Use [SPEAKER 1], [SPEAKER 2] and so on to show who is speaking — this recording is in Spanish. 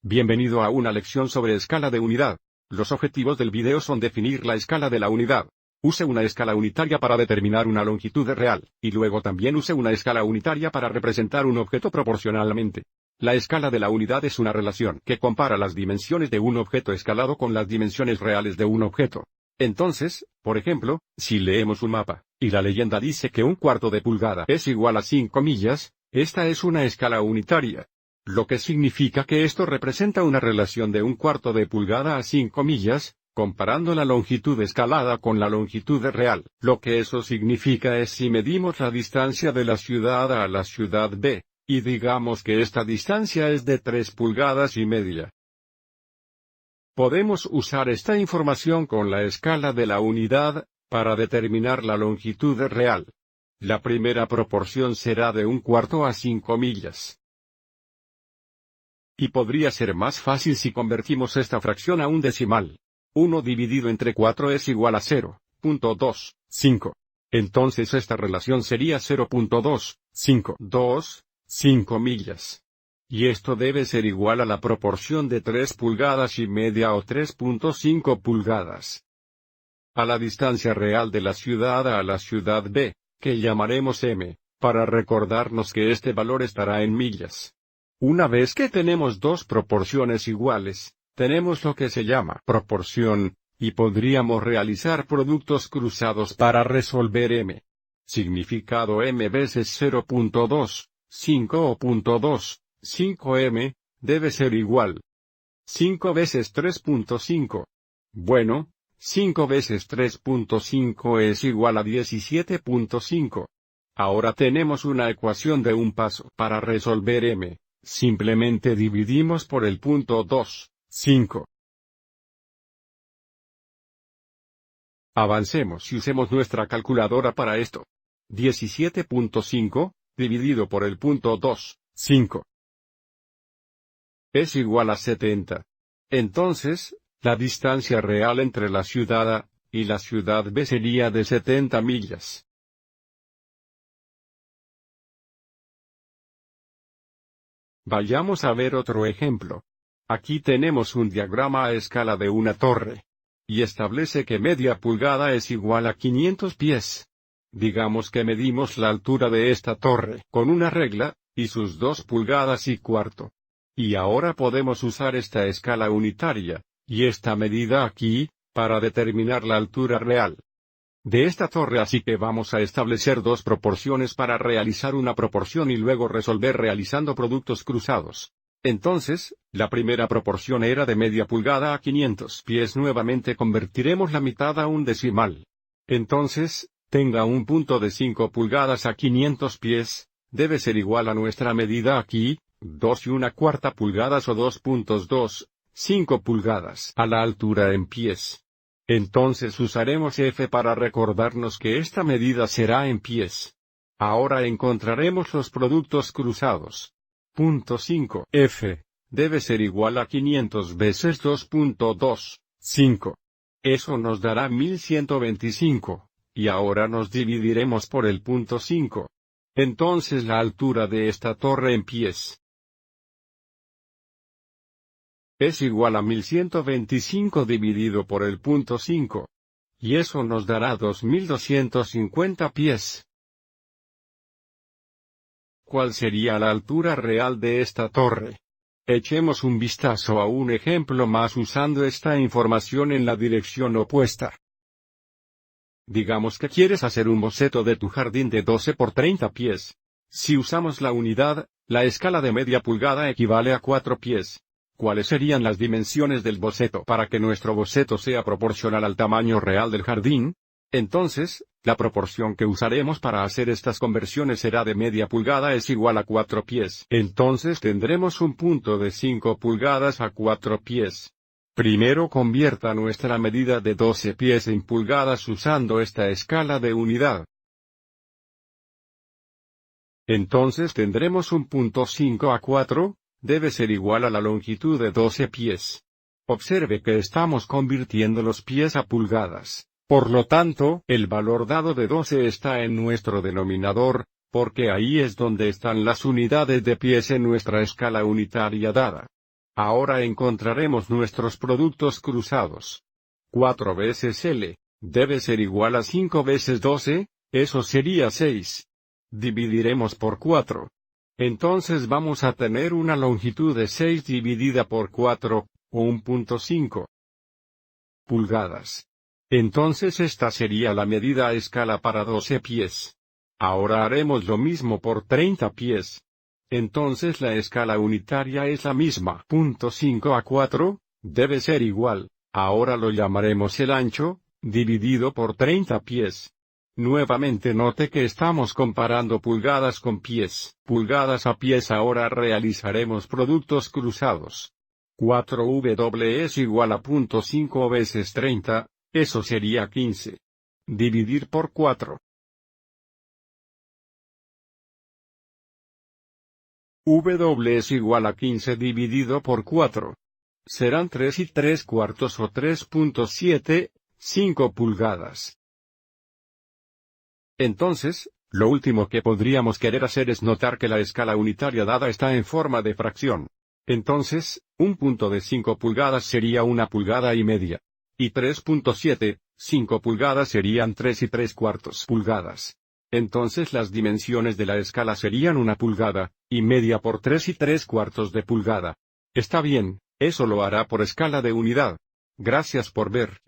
[SPEAKER 1] Bienvenido a una lección sobre escala de unidad. Los objetivos del video son definir la escala de la unidad. Use una escala unitaria para determinar una longitud real, y luego también use una escala unitaria para representar un objeto proporcionalmente. La escala de la unidad es una relación que compara las dimensiones de un objeto escalado con las dimensiones reales de un objeto. Entonces, por ejemplo, si leemos un mapa, y la leyenda dice que 1/4 de pulgada es igual a 5 millas, esta es una escala unitaria. Lo que significa que esto representa una relación de 1/4 de pulgada a 5 millas, comparando la longitud escalada con la longitud real. Lo que eso significa es si medimos la distancia de la ciudad A a la ciudad B, y digamos que esta distancia es de 3,5 pulgadas. Podemos usar esta información con la escala de la unidad, para determinar la longitud real. La primera proporción será de 1/4 a 5 millas. Y podría ser más fácil si convertimos esta fracción a un decimal. 1 dividido entre 4 es igual a 0.25. Entonces esta relación sería 0.252,5 millas. Y esto debe ser igual a la proporción de 3,5 pulgadas o 3.5 pulgadas. A la distancia real de la ciudad A a la ciudad B, que llamaremos m, para recordarnos que este valor estará en millas. Una vez que tenemos dos proporciones iguales, tenemos lo que se llama proporción, y podríamos realizar productos cruzados para resolver m. Significado m veces 0.25 o 0.25m, debe ser igual. 5 veces 3.5. Bueno, 5 veces 3.5 es igual a 17.5. Ahora tenemos una ecuación de un paso para resolver m. Simplemente dividimos por el punto 2,5. Avancemos y usemos nuestra calculadora para esto. 17.5, dividido por el punto 2,5. Es igual a 70. Entonces, la distancia real entre la ciudad A y la ciudad B sería de 70 millas. Vayamos a ver otro ejemplo. Aquí tenemos un diagrama a escala de una torre. Y establece que media pulgada es igual a 500 pies. Digamos que medimos la altura de esta torre con una regla, y sus 2,25 pulgadas. Y ahora podemos usar esta escala unitaria, y esta medida aquí, para determinar la altura real de esta torre, así que vamos a establecer dos proporciones para realizar una proporción y luego resolver realizando productos cruzados. Entonces, la primera proporción era de media pulgada a 500 pies. Nuevamente convertiremos la mitad a un decimal. Entonces, tenga un punto de 5 pulgadas a 500 pies, debe ser igual a nuestra medida aquí, 2,25 pulgadas o 2.25 pulgadas a la altura en pies. Entonces usaremos f para recordarnos que esta medida será en pies. Ahora encontraremos los productos cruzados. Punto 5. F debe ser igual a 500 veces 2.25. Eso nos dará 1125, y ahora nos dividiremos por el punto 5. Entonces la altura de esta torre en pies es igual a 1125 dividido por el punto 5. Y eso nos dará 2250 pies. ¿Cuál sería la altura real de esta torre? Echemos un vistazo a un ejemplo más usando esta información en la dirección opuesta. Digamos que quieres hacer un boceto de tu jardín de 12 por 30 pies. Si usamos la unidad, la escala de media pulgada equivale a 4 pies. ¿Cuáles serían las dimensiones del boceto para que nuestro boceto sea proporcional al tamaño real del jardín? Entonces, la proporción que usaremos para hacer estas conversiones será de media pulgada es igual a 4 pies. Entonces tendremos un punto de 5 pulgadas a 4 pies. Primero convierta nuestra medida de 12 pies en pulgadas usando esta escala de unidad. Entonces tendremos un punto 5 a 4. Debe ser igual a la longitud de 12 pies. Observe que estamos convirtiendo los pies a pulgadas. Por lo tanto, el valor dado de 12 está en nuestro denominador, porque ahí es donde están las unidades de pies en nuestra escala unitaria dada. Ahora encontraremos nuestros productos cruzados. 4 veces L, debe ser igual a 5 veces 12, eso sería 6. Dividiremos por 4. Entonces vamos a tener una longitud de 6 dividida por 4, o 1.5 pulgadas. Entonces esta sería la medida a escala para 12 pies. Ahora haremos lo mismo por 30 pies. Entonces la escala unitaria es la misma. 5 a 4, debe ser igual, ahora lo llamaremos el ancho, dividido por 30 pies. Nuevamente note que estamos comparando pulgadas con pies. Pulgadas a pies. Ahora realizaremos productos cruzados. 4W es igual a 0.5 veces 30, eso sería 15. Dividir por 4. W es igual a 15 dividido por 4. Serán 3 y 3/4 o 3.7, 5 pulgadas. Entonces, lo último que podríamos querer hacer es notar que la escala unitaria dada está en forma de fracción. Entonces, un punto de 5 pulgadas sería 1 pulgada y media. Y 3.7, 5 pulgadas serían 3 y 3/4 pulgadas. Entonces las dimensiones de la escala serían 1 pulgada, y media por 3 y 3/4 de pulgada. Está bien, eso lo hará por escala de unidad. Gracias por ver.